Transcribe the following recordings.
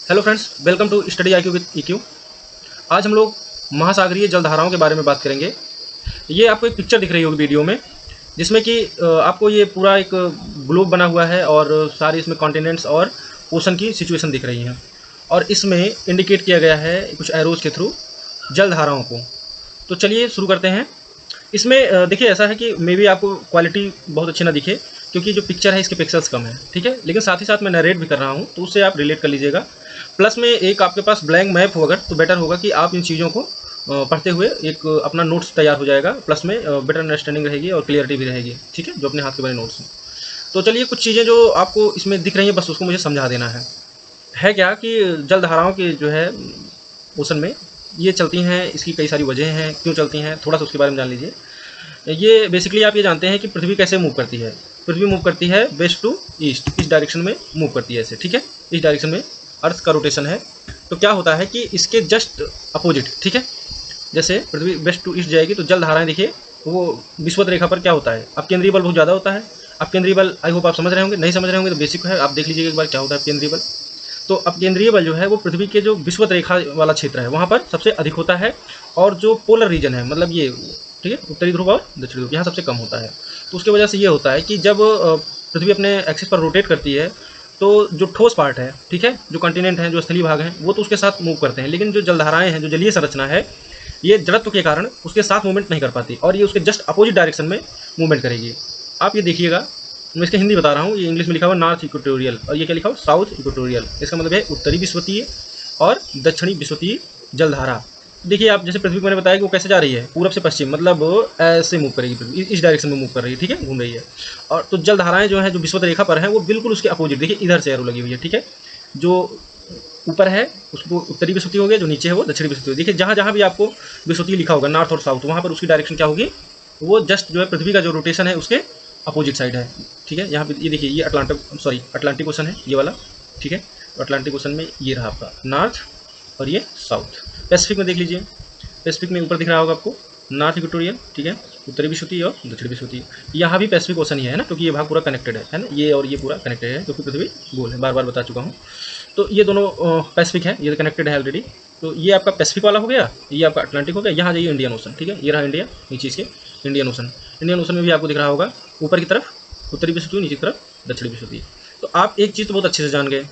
Hello friends, welcome to study IQ with EQ। आज हम लोग महासागरीय जलधाराओं के बारे में बात करेंगे। ये आपको एक पिक्चर दिख रही होगी वीडियो में, जिसमें कि आपको ये पूरा एक ग्लोब बना हुआ है और सारे इसमें कॉन्टिनेंट्स और ओशन की सिचुएशन दिख रही हैं, और इसमें इंडिकेट किया गया है कुछ एरोज के थ्रू जलधाराओं को। तो चलिए शुरू करते हैं। इसमें देखिए, ऐसा है कि मे बी आपको क्वालिटी बहुत अच्छी ना दिखे, क्योंकि जो पिक्चर है इसके पिक्सल्स कम है, ठीक है। लेकिन साथ ही साथ मैं नरेट भी कर रहा हूँ, तो उससे आप रिलेट कर लीजिएगा। प्लस में एक आपके पास ब्लैंक मैप हो अगर, तो बेटर होगा कि आप इन चीज़ों को पढ़ते हुए एक अपना नोट्स तैयार हो जाएगा। प्लस में बेटर अंडरस्टैंडिंग रहेगी और क्लियरिटी भी रहेगी, ठीक है, जो अपने हाथ के बने नोट्स हैं। तो चलिए, कुछ चीज़ें जो आपको इसमें दिख रही हैं, बस उसको मुझे समझा देना है क्या कि जलधाराओं की जो है ओशन में ये चलती हैं, इसकी कई सारी वजह हैं, क्यों चलती हैं, थोड़ा सा उसके बारे में जान लीजिए। ये बेसिकली आप ये जानते हैं कि पृथ्वी कैसे मूव करती है। पृथ्वी मूव करती है वेस्ट टू ईस्ट, इस डायरेक्शन में मूव करती है ऐसे, ठीक है। इस डायरेक्शन में अर्थ का रोटेशन है। तो क्या होता है कि इसके जस्ट अपोजिट, ठीक है, जैसे पृथ्वी वेस्ट टू ईस्ट जाएगी तो जलधाराएं देखिए वो विषुवत रेखा पर क्या होता है, अब केंद्रीय बल बहुत ज़्यादा होता है। अब केंद्रीय बल, आई होप आप समझ रहे होंगे, नहीं समझ रहे होंगे तो बेसिक है, आप देख लीजिएगा एक बार क्या होता है केंद्रीय बल। तो अब केंद्रीय बल जो है वो पृथ्वी के जो विषुवत रेखा वाला क्षेत्र है वहाँ पर सबसे अधिक होता है, और जो पोलर रीजन है, मतलब ये, ठीक है, उत्तरी ध्रुव और दक्षिणी ध्रुव, यहाँ सबसे कम होता है। तो उसकी वजह से ये होता है कि जब पृथ्वी अपने एक्सिस पर रोटेट करती है तो जो ठोस पार्ट है, ठीक है, जो कॉन्टिनेंट हैं, जो स्थलीय भाग हैं, वो तो उसके साथ मूव करते हैं, लेकिन जो जलधाराएं हैं, जो जलीय संरचना है, ये जड़त्व के कारण उसके साथ मूवमेंट नहीं कर पाती, और ये उसके जस्ट अपोजिट डायरेक्शन में मूवमेंट करेगी। आप ये देखिएगा, मैं इसके हिंदी बता रहा हूँ, ये इंग्लिश में लिखा हुआ नॉर्थ इक्वेटोरियल, और ये क्या लिखा हुआ साउथ इक्वेटोरियल। इसका मतलब है उत्तरी विषुवतीय और दक्षिणी विषुवतीय जलधारा। देखिए, आप जैसे पृथ्वी को मैंने बताया कि वो कैसे जा रही है, पूरब से पश्चिम, मतलब ऐसे मूव करेगी पृथ्वी, इस डायरेक्शन में मूव कर रही है, ठीक है, घूम रही है। और तो जलधाराएं जो हैं, जो विषुवत रेखा पर हैं, वो बिल्कुल उसके अपोजिट, देखिए इधर से एरो लगी हुई है, ठीक है। जो ऊपर है उसको उत्तरी विषुवतीय हो गया, जो नीचे है वो दक्षिणी विषुवतीय। देखिए जहाँ जहाँ भी आपको विषुवतीय लिखा होगा, नॉर्थ और साउथ, वहाँ पर उसकी डायरेक्शन क्या होगी, वो जस्ट जो है पृथ्वी का जो रोटेशन है उसके अपोजिट साइड है, ठीक है। यहाँ पे ये देखिए, ये अटलांटिक ओशन है ये वाला, ठीक है। तो अटलांटिक ओशन में ये रहा आपका नॉर्थ और ये साउथ। पैसिफिक में देख लीजिए, पैसिफिक में ऊपर दिख रहा होगा आपको नॉर्थ इक्वेटोरियल, ठीक है, उत्तरी विषुवतीय और दक्षिणी विषुवतीय। यहाँ भी पैसिफिक ओशन ही है ना, क्योंकि ये भाग पूरा कनेक्टेड है ना, ये और ये पूरा कनेक्टेड है, क्योंकि पृथ्वी गोल है, बार बार बता चुका हूँ। तो ये दोनों पैसिफिक है, ये कनेक्टेड है ऑलरेडी। तो ये आपका पैसिफिक वाला हो गया, ये आपका अटलांटिक हो गया। यहाँ जाइए इंडियन ओशन, ठीक है, ये रहा इंडिया, नीचे इसके इंडियन ओशन। इंडियन ओशन में भी आपको दिख रहा होगा ऊपर की तरफ उत्तरी विषुवतीय, नीचे की तरफ दक्षिणी विषुवतीय। तो आप एक चीज़ तो बहुत अच्छे से जान गए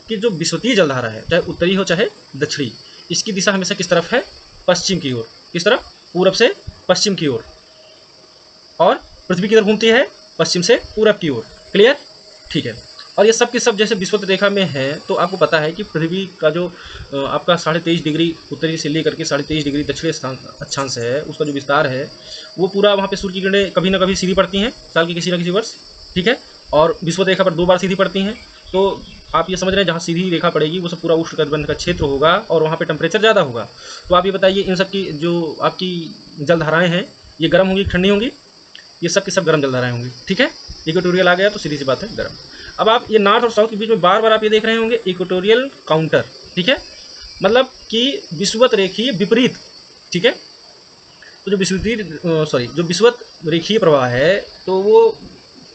कि जो विषुवतीय जलधारा है, चाहे उत्तरी हो चाहे दक्षिणी, इसकी दिशा हमेशा किस तरफ है, पश्चिम की ओर। किस तरफ, पूरब से पश्चिम की ओर। और पृथ्वी किधर घूमती है, पश्चिम से पूरब की ओर। क्लियर, ठीक है। और ये सब के सब जैसे विषुवत रेखा में है, तो आपको पता है कि पृथ्वी का जो आपका 23.5 डिग्री उत्तरी से लेकर के 23.5 डिग्री दक्षिणी अक्षांश है, उसका जो विस्तार है वो पूरा, वहाँ पे सूर्य की किरणें कभी ना कभी सीधी पड़ती हैं साल के किसी न किसी वर्ष, ठीक है। और विषुवत रेखा पर 2 बार सीधी पड़ती हैं। तो आप ये समझ रहे हैं, जहाँ सीधी रेखा पड़ेगी वो सब पूरा उष्णकटिबंध का क्षेत्र होगा, और वहाँ पे टेम्परेचर ज़्यादा होगा। तो आप ये बताइए, इन सब की जो आपकी जलधाराएं हैं, ये गर्म होंगी ठंडी होंगी, ये सब की सब गर्म जलधाराएं होंगी, ठीक है। इक्वेटोरियल आ गया तो सीधी सी बात है, गर्म। अब आप ये नॉर्थ और साउथ के बीच में बार बार आप ये देख रहे होंगे इक्वेटोरियल काउंटर, ठीक है, मतलब कि विषुवत रेखीय विपरीत, ठीक है। तो जो विषुवत रेखीय प्रवाह है, तो वो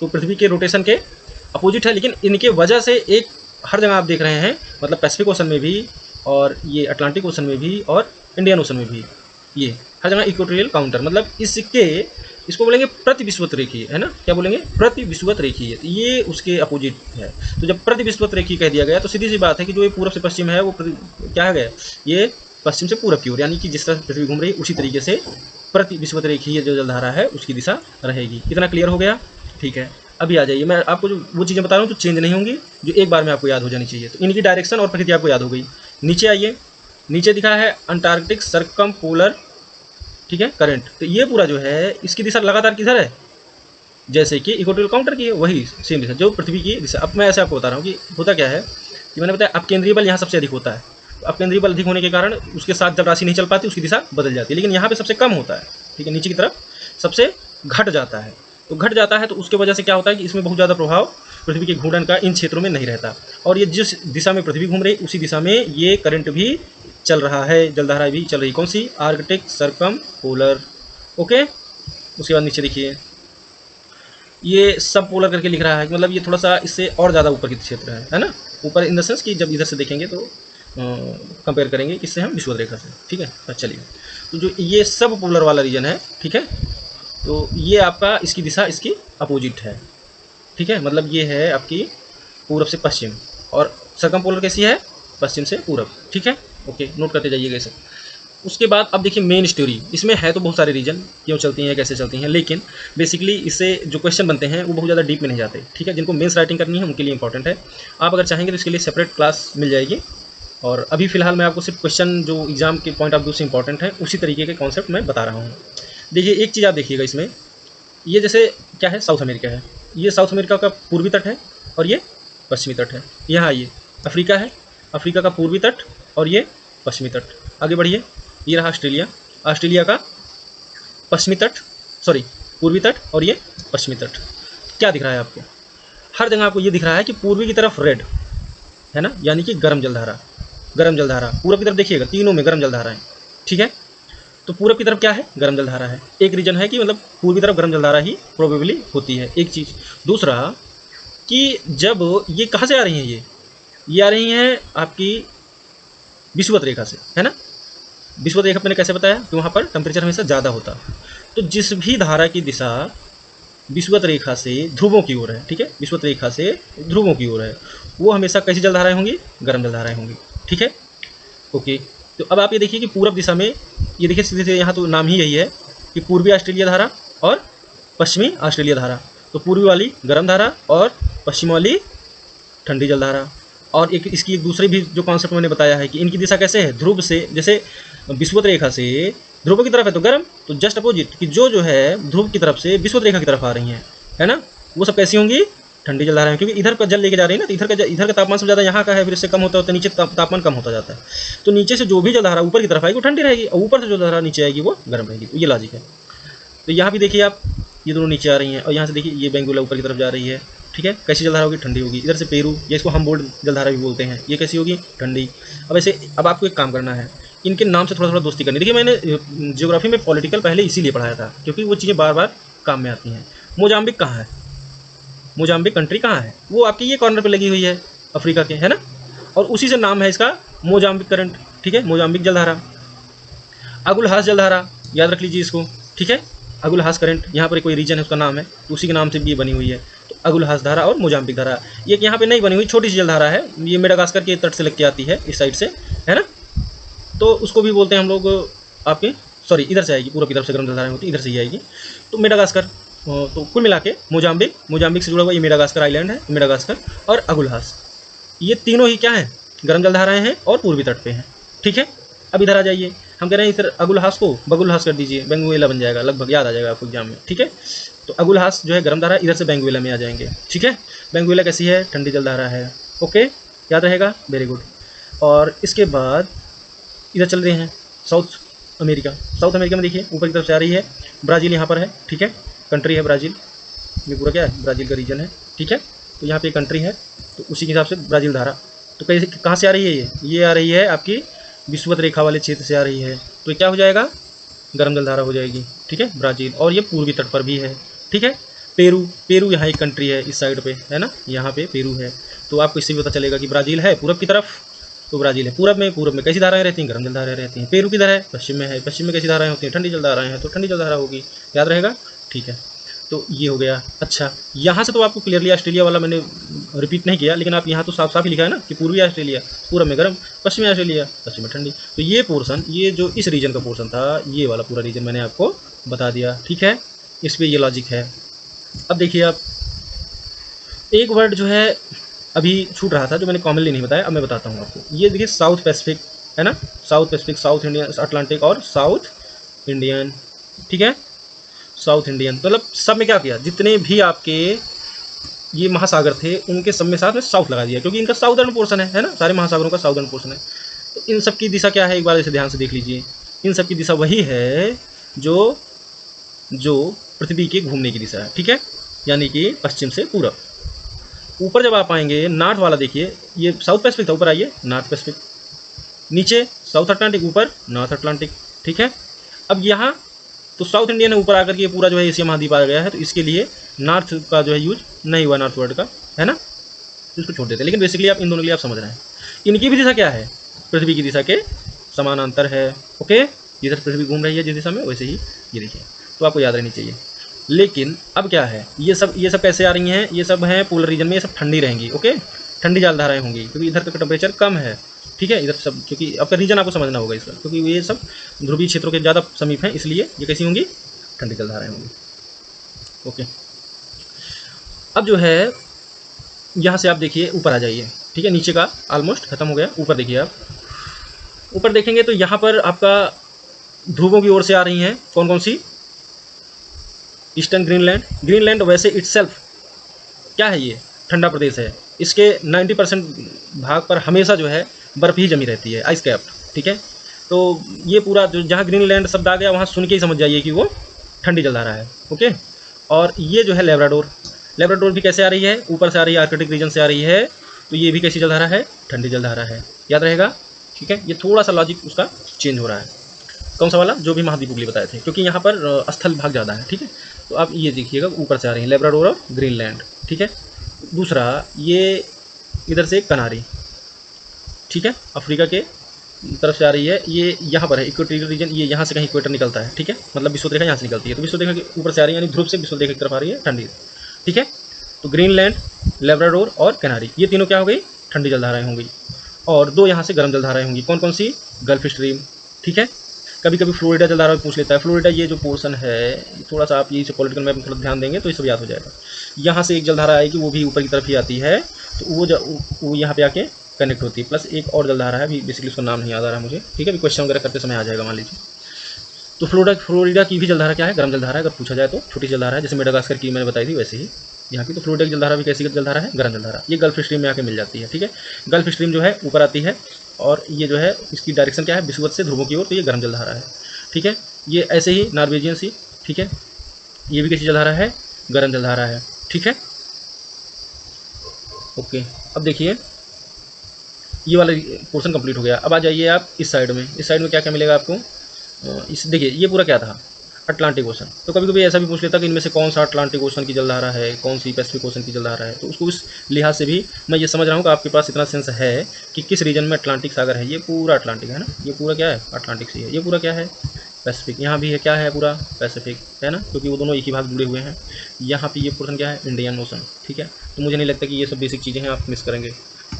तो पृथ्वी के रोटेशन के अपोजिट है, लेकिन इनके वजह से एक हर जगह आप देख रहे हैं, मतलब पैसिफिक ओशन में भी, और ये अटलांटिक ओशन में भी, और इंडियन ओशन में भी, ये हर जगह इक्वेटोरियल काउंटर, मतलब इसको बोलेंगे प्रति विषुवत रेखीय, है ना, क्या बोलेंगे, प्रति विषुवत रेखीय, ये उसके अपोजिट है। तो जब प्रति विषुवत रेखीय कह दिया गया तो सीधी सी बात है कि जो ये पूरब से पश्चिम है वो क्या है गया, ये पश्चिम से पूरब की ओर, यानी कि जिस तरह पृथ्वी घूम रही है उसी तरीके से प्रति विषुवत रेखीय जो जलधारा है उसकी दिशा रहेगी। इतना क्लियर हो गया, ठीक है। अभी आ जाइए, मैं आपको जो वो चीज़ें बता रहा हूँ जो चेंज नहीं होंगी, जो एक बार में आपको याद हो जानी चाहिए। तो इनकी डायरेक्शन और प्रकृति आपको याद हो गई। नीचे आइए, नीचे दिखा है अंटार्कटिक सर्कमपोलर, ठीक है, करंट। तो ये पूरा जो है इसकी दिशा लगातार किधर है, जैसे कि इक्वेटोरियल काउंटर की है, वही सेम दिशा जो पृथ्वी की दिशा। अब मैं ऐसे आपको बता रहा हूँ कि होता क्या है, कि मैंने बताया अब केंद्रीय बल यहाँ सबसे अधिक होता है। तो अब केंद्रीय बल अधिक होने के कारण उसके साथ जब राशि नहीं चल पाती, उसकी दिशा बदल जाती है, लेकिन यहाँ पे सबसे कम होता है, ठीक है, नीचे की तरफ सबसे घट जाता है। तो घट जाता है तो उसके वजह से क्या होता है कि इसमें बहुत ज़्यादा प्रभाव पृथ्वी के घूर्णन का इन क्षेत्रों में नहीं रहता, और ये जिस दिशा में पृथ्वी घूम रही उसी दिशा में ये करंट भी चल रहा है, जलधारा भी चल रही। कौन सी, आर्कटिक सर्कमपोलर, ओके। उसके बाद नीचे देखिए, ये सब पोलर करके लिख रहा है, मतलब ये थोड़ा सा इससे और ज़्यादा ऊपर की क्षेत्र है ना। ऊपर इन द सेंस कि जब इधर से देखेंगे तो कंपेयर करेंगे किससे, हम विषुवत रेखा से, ठीक है। तो चलिए, तो जो ये सब पोलर वाला रीजन है, ठीक है, तो ये आपका इसकी दिशा इसकी अपोजिट है, ठीक है, मतलब ये है आपकी पूरब से पश्चिम, और सरकम पोलर कैसी है, पश्चिम से पूरब, ठीक है। ओके, नोट करते जाइएगा इसे। उसके बाद अब देखिए मेन स्टोरी, इसमें है तो बहुत सारे रीजन क्यों चलती हैं, कैसे चलती हैं, लेकिन बेसिकली इससे जो क्वेश्चन बनते हैं वो बहुत ज़्यादा डीप में नहीं जाते, ठीक है। जिनको मेंस राइटिंग करनी है उनके लिए इंपॉर्टेंट है। आप अगर चाहेंगे तो इसके लिए सेपरेट क्लास मिल जाएगी, और अभी फिलहाल मैं आपको सिर्फ क्वेश्चन जो एग्जाम के पॉइंट ऑफ व्यू से इंपॉर्टेंट है उसी तरीके के कॉन्सेप्ट मैं बता रहा हूँ। देखिए एक चीज़ आप देखिएगा इसमें, ये जैसे क्या है, साउथ अमेरिका है, ये साउथ अमेरिका का पूर्वी तट है और ये पश्चिमी तट है। यहाँ ये अफ्रीका है, अफ्रीका का पूर्वी तट और ये पश्चिमी तट। आगे बढ़िए, ये रहा ऑस्ट्रेलिया, ऑस्ट्रेलिया का पश्चिमी तट, सॉरी पूर्वी तट और ये पश्चिमी तट। क्या दिख रहा है आपको, हर जगह आपको ये दिख रहा है कि पूर्वी की तरफ रेड है ना, यानी कि गर्म जलधारा, गर्म जलधारा। पूरब की तरफ देखिएगा, तीनों में गर्म जलधारा है, ठीक है। तो पूरब की तरफ क्या है, गर्म जलधारा है। एक रीजन है कि मतलब पूर्वी तरफ गर्म जलधारा ही प्रोबेबली होती है, एक चीज़। दूसरा कि जब ये कहाँ से आ रही हैं, ये आ रही हैं आपकी विषुवत रेखा से, है ना। विषुवत रेखा मैंने कैसे बताया कि वहाँ पर टेम्परेचर हमेशा ज़्यादा होता है। तो जिस भी धारा की दिशा विषुवत रेखा से ध्रुवों की ओर है, ठीक है, विषुवत रेखा से ध्रुवों की ओर है, वो हमेशा कैसी जलधाराएं होंगी, गर्म जलधाराएं होंगी, ठीक है। ओके, तो अब आप ये देखिए कि पूरब दिशा में, ये देखिए सीधे सीधे यहाँ तो नाम ही यही है कि पूर्वी ऑस्ट्रेलिया धारा और पश्चिमी ऑस्ट्रेलिया धारा। तो पूर्वी वाली गर्म धारा और पश्चिम वाली ठंडी जलधारा। और एक इसकी एक दूसरी भी जो कॉन्सेप्ट मैंने बताया है कि इनकी दिशा कैसे है, ध्रुव से, जैसे विषुवत रेखा से ध्रुव की तरफ है तो गर्म, तो जस्ट अपोजिट कि जो है ध्रुव की तरफ से विषुवत रेखा की तरफ आ रही हैं, है ना, वो सब कैसी होंगी, ठंडी जलधाराएं, क्योंकि इधर का जल लेके जा रही है ना, तो इधर का तापमान सबसे ज़्यादा यहाँ का है, फिर इससे कम होता है, नीचे तापमान कम होता जाता है। तो नीचे से जो भी जलधारा ऊपर की तरफ आएगी वो ठंडी रहेगी, और ऊपर से जो जलधारा नीचे आएगी वो गर्म रहेगी। तो ये लॉजिक है। तो यहाँ भी देखिए आप, ये दोनों नीचे आ रही हैं, और यहाँ से देखिए ये बेंगुला ऊपर की तरफ जा रही है, ठीक है। कैसी जलधारा होगी, ठंडी होगी। इधर से पेरू, ये इसको हम बोल्ड जलधारा भी बोलते हैं, ये कैसी होगी, ठंडी। अब ऐसे अब आपको एक काम करना है, इनके नाम से थोड़ा थोड़ा दोस्ती करनी। देखिए मैंने ज्योग्राफी में पॉलिटिकल पहले इसीलिए पढ़ाया था क्योंकि वो चीज़ें बार बार काम में आती हैं। मोजाम्बिक कहाँ है, मोजाम्बिक कंट्री कहाँ है, वो आपकी ये कॉर्नर पे लगी हुई है अफ्रीका के, है ना, और उसी से नाम है इसका मोजाम्बिक करंट, ठीक है, मोजाम्बिक जलधारा। अगुलहास जलधारा, याद रख लीजिए इसको, ठीक है, अगुलहास करंट, यहाँ पर कोई रीजन है उसका नाम है, तो उसी के नाम से भी ये बनी हुई है। तो अगुलहास धारा और मोजाम्बिक धारा, ये यहाँ पे नहीं बनी हुई, छोटी सी जलधारा है, ये मेडागास्कर के तट से लग के आती है इस साइड से, है ना, तो उसको भी बोलते हैं हम लोग आपके, सॉरी इधर से आएगी, पूरब की तरफ से गर्म जलधाराएं होती है, इधर से ही आएगी। तो मेडागास्कर, तो कुल मिला के मोजाम्बिक से जुड़ा हुआ ये मेडागास्कर आइलैंड है, मेडागास्कर और अगुलहास, ये तीनों ही क्या हैं, गर्म जलधाराएं हैं और पूर्वी तट पे हैं, ठीक है। अब इधर आ जाइए, हम कह रहे हैं इधर अगुलहास को बगुलहास कर दीजिए, बेंगुएला बन जाएगा, लगभग याद आ जाएगा आपको एग्जाम में, ठीक है। तो अगुलहास जो है गर्म धारा, इधर से बेंगुएला में आ जाएंगे, ठीक है। बेंगुएला कैसी है, ठंडी जलधारा है, ओके, याद रहेगा, वेरी गुड। और इसके बाद इधर चल रहे हैं साउथ अमेरिका। साउथ अमेरिका में देखिए ऊपर की तरफ से आ रही है, ब्राज़ील यहाँ पर है, ठीक है, कंट्री है ब्राज़ील, ये पूरा क्या है, ब्राज़ील का रीजन है, ठीक है। तो यहाँ पे कंट्री है, तो उसी के हिसाब से ब्राज़ील धारा, तो कैसे कहाँ से आ रही है, ये आ रही है आपकी विषुवत रेखा वाले क्षेत्र से आ रही है, तो क्या हो जाएगा, गर्म जलधारा हो जाएगी, ठीक है, ब्राज़ील। और ये पूर्वी तट पर भी है, ठीक है। पेरू यहाँ एक कंट्री है इस साइड पे, है ना, यहाँ पे पेरू है। तो आपको इससे भी पता चलेगा कि ब्राज़ील है पूरब की तरफ, तो ब्राज़ील है पूरब में कैसी धाराएं रहती हैं, गर्म जलधाराएं रहती हैं। पेरू किधर है, पश्चिम में है, पश्चिम में कैसी धाराएं होती हैं, ठंडी जलधाराएं हैं, तो ठंडी जलधारा होगी, याद रहेगा, ठीक है। तो ये हो गया। अच्छा, यहाँ से तो आपको क्लियरली ऑस्ट्रेलिया वाला मैंने रिपीट नहीं किया, लेकिन आप यहाँ तो साफ साफ ही लिखा है ना कि पूर्वी ऑस्ट्रेलिया पूरब में गर्म, पश्चिमी ऑस्ट्रेलिया पश्चिम में ठंडी। तो ये पोर्शन, ये जो इस रीजन का पोर्शन था, ये वाला पूरा रीजन मैंने आपको बता दिया, ठीक है। इस पर ये लॉजिक है। अब देखिए आप, एक वर्ड जो है अभी छूट रहा था जो मैंने कॉमनली नहीं बताया, अब मैं बताता हूँ आपको। ये देखिए साउथ पैसिफिक है ना, south Pacific, south Indian, Atlantic और साउथ इंडियन, ठीक है, साउथ इंडियन। मतलब सब में क्या किया, जितने भी आपके ये महासागर थे उनके सब में साथ में साउथ लगा दिया, क्योंकि इनका साउदर्न पोर्शन है ना, सारे महासागरों का साउदर्न पोर्शन है। तो इन सब की दिशा क्या है, एक बार इसे ध्यान से देख लीजिए। इन सब की दिशा वही है जो पृथ्वी के घूमने की दिशा है, ठीक है, यानी कि पश्चिम से पूरब। ऊपर जब आप आएंगे नॉर्थ वाला, देखिए ये साउथ पैसिफिक था, ऊपर आइए नॉर्थ पैसिफिक, नीचे साउथ अटलांटिक, ऊपर नॉर्थ अटलांटिक, ठीक है। अब यहाँ तो साउथ इंडियन ऊपर आकर के पूरा जो है एशिया महाद्वीप आ गया है, तो इसके लिए नॉर्थ का जो है यूज नहीं हुआ, नॉर्थ वर्ड का, है ना। तो इसको छोड़ देते हैं। लेकिन बेसिकली आप इन दोनों के लिए आप समझ रहे हैं, इनकी भी दिशा क्या है, पृथ्वी की दिशा के समानांतर है। ओके, जिधर पृथ्वी घूम रही है जिस दिशा में, वैसे ही ये देखिए, तो आपको याद रहनी चाहिए। लेकिन अब क्या है, ये सब कैसे आ रही हैं, ये सब हैं पोलर रीजन में, ये सब ठंडी रहेंगी। ओके, ठंडी जलधाराएं होंगी क्योंकि इधर का टेम्परेचर कम है। ठीक है, इधर सब, क्योंकि आपका रीजन आपको समझना होगा इसका, क्योंकि ये सब ध्रुवीय क्षेत्रों के ज़्यादा समीप हैं, इसलिए ये कैसी होंगी, ठंडी जलधाराएं होंगी। ओके, अब जो है यहाँ से आप देखिए ऊपर आ जाइए। ठीक है, नीचे का ऑलमोस्ट खत्म हो गया, ऊपर देखिए आप। ऊपर देखेंगे तो यहाँ पर आपका ध्रुवों की ओर से आ रही हैं कौन कौन सी, ईस्टर्न ग्रीनलैंड। ग्रीनलैंड वैसे इटसेल्फ क्या है, ये ठंडा प्रदेश है। इसके 90% भाग पर हमेशा जो है बर्फ़ ही जमी रहती है, आइस कैप्ड। ठीक है, तो ये पूरा जो जहाँ ग्रीनलैंड शब्द आ गया वहाँ सुन के ही समझ जाइए कि वो ठंडी जलधारा है। ओके, और ये जो है लेब्राडोर, लेब्राडोर भी कैसे आ रही है, ऊपर से आ रही है, आर्कटिक रीजन से आ रही है, तो ये भी कैसी जलधारा है, ठंडी जलधारा है। याद रहेगा। ठीक है, ये थोड़ा सा लॉजिक उसका चेंज हो रहा है। कौन सा वाला, जो भी महाद्वीप के लिए बताए थे, क्योंकि यहाँ पर स्थल भाग ज़्यादा है। ठीक है, तो आप ये देखिएगा ऊपर से आ रही है लेब्राडोर और ग्रीनलैंड। ठीक है, दूसरा ये इधर से कनारी। ठीक है, अफ्रीका के तरफ से आ रही है, ये यहाँ पर है इक्वेटोरियल रीजन, ये यहाँ से कहीं इक्वेटर निकलता है। ठीक है, मतलब विषुवत यहाँ से निकलती है, तो विषुवत के ऊपर से आ रही है, यानी ध्रुव से विषुवत की तरफ आ रही है ठंडी। ठीक है, तो ग्रीनलैंड, लेब्राडोर और कनारी, ये तीनों क्या हो गई, ठंडी जलधाराएं होंगी। और दो यहाँ से गर्म जलधाराएं होंगी, कौन कौन सी, गल्फ स्ट्रीम। ठीक है, कभी कभी फ्लोरिडा जलधारा पूछ लेता है, फ्लोरिडा ये जो पोर्शन है, थोड़ा सा आप ये से पॉलिटिकल मैप में थोड़ा ध्यान देंगे तो ये सब याद हो जाएगा। यहाँ से एक जलधारा आएगी, वो भी ऊपर की तरफ ही आती है, तो वो यहाँ पे आके कनेक्ट होती है। प्लस एक और जलधारा है, अभी बेसिकली उसका नाम नहीं याद आ रहा मुझे। ठीक है, अभी क्वेश्चन वगैरह करते समय आ जाएगा, मान लीजिए। तो फ्लोरिडा की भी जलधारा क्या है, गर्म जलधारा है। अगर पूछा जाए तो छोटी जलधारा है, जैसे मेडागास्कर की मैंने बताई थी वैसे ही यहाँ की। तो फ्लोरिडा की जलधारा भी कैसी जलधारा है, गर्म जलधारा। ये गल्फ स्ट्रीम में आके मिल जाती है। ठीक है, गल्फ स्ट्रीम जो है ऊपर आती है, और ये जो है इसकी डायरेक्शन क्या है, विषुवत से ध्रुवों की ओर, तो ये गर्म जलधारा है। ठीक है, ये ऐसे ही नॉर्वेजियन सी। ठीक है, ये भी कैसी जलधारा है, गर्म जलधारा है। ठीक है, ओके, अब देखिए ये वाला पोर्शन कंप्लीट हो गया। अब आ जाइए आप इस साइड में। इस साइड में क्या क्या मिलेगा आपको, इस देखिए ये पूरा क्या था, अटलांटिक ओशन। तो कभी कभी ऐसा भी पूछ लेता कि इनमें से कौन सा अटलांटिक ओशन की जलधारा है, कौन सी पैसिफिक ओशन की जलधारा है। तो उसको इस लिहाज से भी मैं ये समझ रहा हूँ कि आपके पास इतना सेंस है कि किस रीजन में अटलांटिक सागर है। ये पूरा अटलांटिक है ना, ये पूरा क्या है, अटलांटिक सी है। ये पूरा क्या है, पैसिफिक। यहाँ भी है क्या है, पूरा पैसिफिक है ना, क्योंकि वो दोनों एक ही भाग जुड़े हुए हैं। यहाँ पे ये पोर्शन क्या है, इंडियन ओशन। ठीक है, तो मुझे नहीं लगता कि ये सब बेसिक चीज़ें हैं आप मिस करेंगे।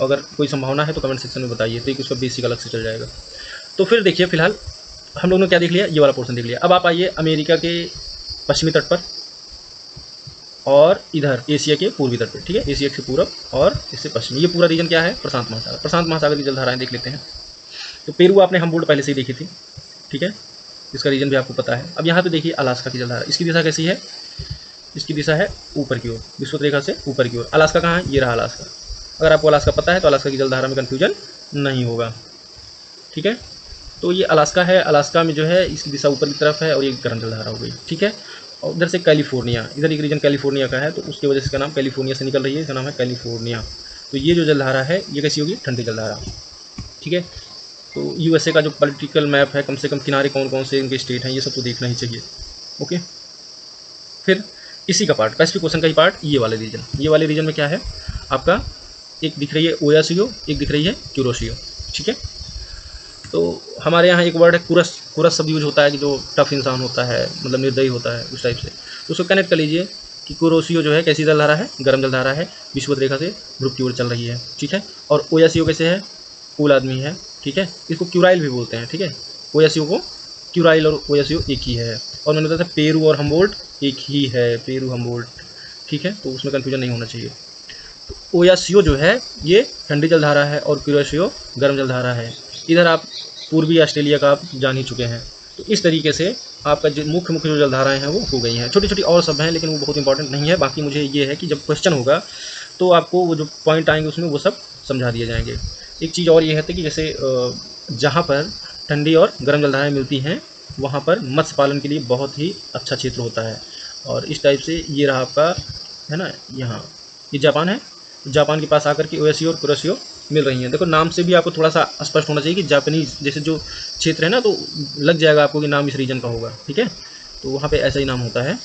अगर कोई संभावना है तो कमेंट सेक्शन में बताइए, तो एक उसका बेसिक अलग से चल जाएगा। तो फिर देखिए, फिलहाल हम लोगों ने क्या देख लिया, ये वाला पोर्शन देख लिया। अब आप आइए अमेरिका के पश्चिमी तट पर और इधर एशिया के पूर्वी तट पर। ठीक है, एशिया से पूरब और इससे पश्चिमी, ये पूरा रीजन क्या है, प्रशांत महासागर। प्रशांत महासागर की जलधाराएं देख लेते हैं। तो पेरू आपने हमबोल्ट पहले से ही देखी थी। ठीक है, इसका रीजन भी आपको पता है। अब यहाँ पे देखिए अलास्का की जलधारा, इसकी दिशा कैसी है, इसकी दिशा है ऊपर की ओर, विषुवत रेखा से ऊपर की ओर। अलास्का कहाँ है, ये रहा अलास्का। अगर आपको अलास्का पता है तो अलास्का की जलधारा में कन्फ्यूजन नहीं होगा। ठीक है, तो ये अलास्का है, अलास्का में जो है इसकी दिशा ऊपर की तरफ है और ये गर्म जलधारा हो गई। ठीक है, और उधर से कैलिफोर्निया, इधर एक रीजन कैलिफोर्निया का है, तो उसकी वजह से इसका नाम कैलिफोर्निया से निकल रही है, इसका नाम है कैलिफोर्निया। तो ये जो जलधारा है ये कैसी होगी, ठंडी जलधारा। ठीक है, तो यूएसए का जो पॉलिटिकल मैप है, कम से कम किनारे कौन कौन से इनके स्टेट हैं, ये सब तो देखना ही चाहिए। ओके, फिर इसी का पार्ट, पैसिफिक ओशन का ही पार्ट, ये वाले रीजन। ये वाले रीजन में क्या है आपका, एक दिख रही है ओयासियो, एक दिख रही है क्यूरोसियो। ठीक है, तो हमारे यहाँ एक वर्ड है कुरस। कुरस शब्द यूज होता है कि जो टफ इंसान होता है, मतलब निर्दयी होता है, उस टाइप से। तो उसको कनेक्ट कर लीजिए कि कुरोसियो जो है कैसी जलधारा है, गर्म जलधारा है, विषुवत रेखा से ध्रुव की ओर चल रही है। ठीक है, और ओयासियो कैसे है, कूल आदमी है। ठीक है, इसको क्यूराइल भी बोलते हैं। ठीक है, ओयासियो को क्यूराइल और ओयासियो एक ही है। और मैंने बताया था पेरू और हमबोल्ट एक ही है, पेरू हमबोल्ट। ठीक है, तो उसमें कन्फ्यूजन नहीं होना चाहिए। तो ओयासियो जो है ये ठंडी जलधारा है और क्यूरोसियो गर्म जलधारा है। इधर आप पूर्वी ऑस्ट्रेलिया का आप जान ही चुके हैं। तो इस तरीके से आपका जो मुख्य जो जलधाराएं हैं वो हो गई हैं। छोटी छोटी और सब हैं लेकिन वो बहुत इंपॉर्टेंट नहीं है। बाकी मुझे ये है कि जब क्वेश्चन होगा तो आपको वो जो पॉइंट आएंगे उसमें वो सब समझा दिए जाएंगे। एक चीज़ और ये है कि जैसे जहाँ पर ठंडी और गर्म जलधाराएँ मिलती हैं वहाँ पर मत्स्य पालन के लिए बहुत ही अच्छा क्षेत्र होता है। और इस टाइप से ये रहा आपका है ना, यहाँ ये जापान है। जापान के पास आकर के ओयासियो और कुरोसियो मिल रही हैं। देखो नाम से भी आपको थोड़ा सा स्पष्ट होना चाहिए कि जापानीज जैसे जो क्षेत्र है ना, तो लग जाएगा आपको कि नाम इस रीजन का होगा। ठीक है, तो वहाँ पे ऐसा ही नाम होता है।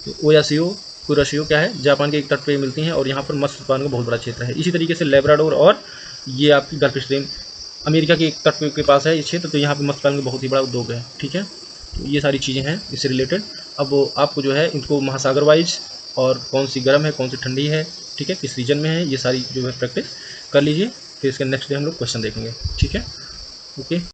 तो ओयासियो कुराशियो क्या है, जापान के एक तट पे मिलती हैं और यहाँ पर मत्स्य उत्पादन का बहुत बड़ा क्षेत्र है। इसी तरीके से लेब्राडोर और ये आपकी गल्फ स्ट्रीम अमेरिका के एक तट के पास है ये क्षेत्र, तो यहाँ पे मत्स्य पालन का बहुत ही बड़ा उद्योग है। ठीक है, तो ये सारी चीज़ें हैं इससे रिलेटेड। अब आपको जो है इनको महासागर वाइज और कौन सी गर्म है कौन सी ठंडी है, ठीक है, किस रीजन में है, ये सारी जो है प्रैक्टिस कर लीजिए। फिर इसके नेक्स्ट डे हम लोग क्वेश्चन देखेंगे। ठीक है, ओके।